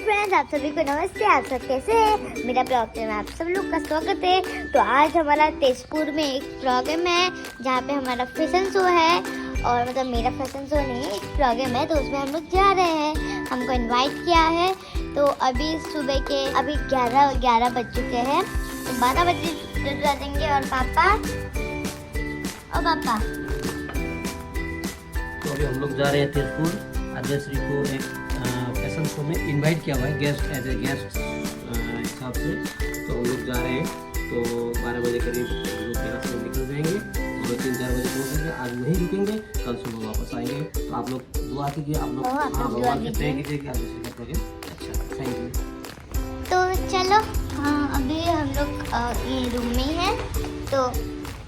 Friends, आप सभी को नमस्ते। आप सब कैसे हैं? मेरा ब्लॉग में आप सब लोग का स्वागत है। तो आज हमारा तेजपुर में एक प्रोग्राम है जहाँ पे हमारा फैशन शो है, और मतलब मेरा फैशन शो नहीं, एक प्रोग्राम है, तो उसमें हम लोग जा रहे हैं। हमको इनवाइट किया है। तो अभी सुबह के 11 बज चुके हैं, तो 12 बजे जाएंगे। और पापा तो अभी हम लोग जा रहे हैं तेजपुर। आद्यश्री को एक फैशन शो में इनवाइट किया हुआ है गेस्ट, एज ए गेस्ट हिसाब से। तो हम लोग जा रहे हैं। तो 12 बजे करीब हम लोग यहाँ से निकल जाएंगे और 3-4 बजे पहुँचेंगे। आज नहीं रुकेंगे, कल सुबह वापस आएंगे। तो आप लोग दुआ कीजिए, आप लोग भगवान से प्रे कीजिए कि आद्यश्री का प्रोग्राम अच्छा। Thank you. तो चलो, अभी हम लोग ये रूम में ही हैं, तो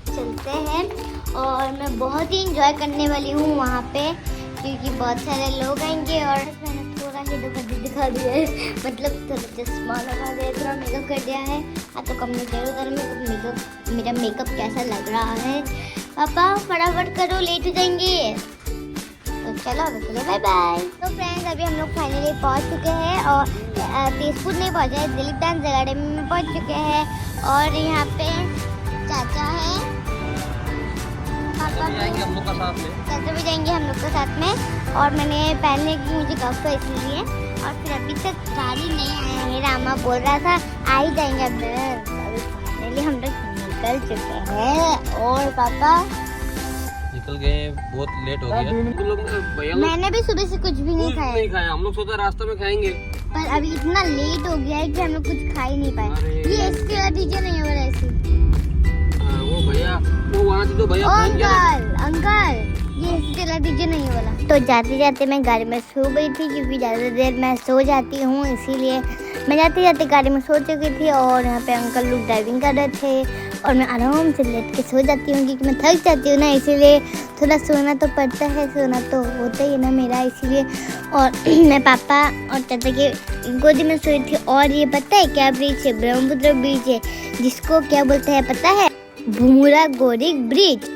चलते हैं। और मैं बहुत ही इंजॉय करने वाली हूँ वहाँ पे, क्योंकि बहुत सारे लोग आएंगे। और मैंने थोड़ा ही दिखा दिया है, मतलब थोड़ा चश्मा लगा दिया, थोड़ा मेकअप कर दिया है। हाँ, तो कम नहीं करो उधर मेरा मेकअप कैसा लग रहा है। पापा फटाफट करो, लेट हो जाएंगे। तो चलो अभी के लिए बाय बाय। तो फ्रेंड्स, अभी हम लोग फाइनली पहुँच चुके हैं, और तेजपुर नहीं पहुँचे हैं, दिलीप डांस अकेडमी में पहुँच चुके हैं। और यहाँ पे चाचा है, पापा भी जाएंगे हम लोग का साथ में, चाचा भी जाएंगे हम लोग के साथ में। और मैंने पहनने की मुझे कफ है इसलिए। और फिर अभी तक गाड़ी नहीं आया है। रामा बोल रहा था आ ही जाएंगे। अभी फाइनली हम लोग निकल चुके हैं। और पापा निकल गए, बहुत लेट हो गया। तुम लोग भैया लोग मैंने भी सुबह से कुछ भी नहीं खाया, हम लोग सोचा रास्ते में खाएंगे, पर अभी इतना लेट हो गया है कि हम लोग कुछ खा ही नहीं पाए। ये इसके बाद डीजे नहीं हो रहा है ऐसे। वो भैया, वो वहाँ से तो भैया फोन किया था। अंकल ये इसके डीजे नहीं हो रहा। तो जाते जाते मैं गाड़ी में सो गई थी, क्योंकि ज़्यादा देर मैं सो जाती हूँ, इसीलिए मैं जाते जाते गाड़ी में सो चुकी थी। और यहाँ पे अंकल लोग ड्राइविंग कर रहे थे, और मैं आराम से लेट के सो जाती हूँ, क्योंकि मैं थक जाती हूँ ना, इसीलिए थोड़ा सोना तो पड़ता है, सोना तो होता ही है ना मेरा, इसीलिए। और मैं पापा और चाचा के गोदी में सोई थी। और ये पता है क्या ब्रिज है? ब्रह्मपुत्र ब्रिज है, जिसको क्या बोलते हैं पता है? भूमरा गोरी ब्रिज।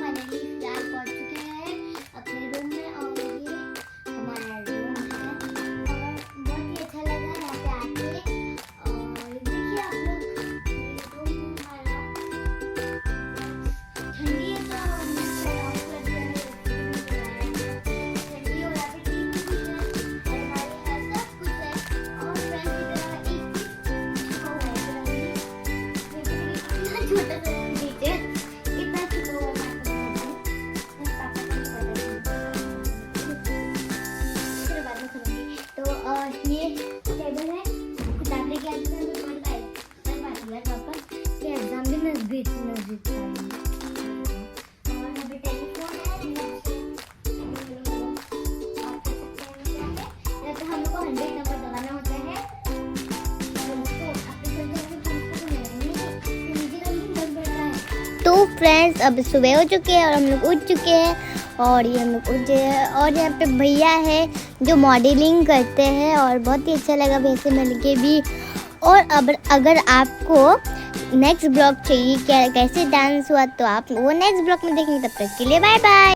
ये टेबल है, किताब लेके आते हैं तो पढ़ता है। पापा ये एग्जाम भी नजदीक आ रही है। और अभी टेलीफोन है, तो हम लोग को 100 नंबर दबाना होता है। तो फ्रेंड्स, अब सुबह हो चुके हैं और हम लोग उठ चुके हैं। और ये हम लोग उठे हैं, और यहाँ पे भैया है जो मॉडलिंग करते हैं, और बहुत ही अच्छा लगा वैसे मिलके भी। और अब अगर आपको नेक्स्ट ब्लॉग चाहिए क्या कैसे डांस हुआ, तो आप वो नेक्स्ट ब्लॉग में देखेंगे। तब तक के लिए बाय बाय।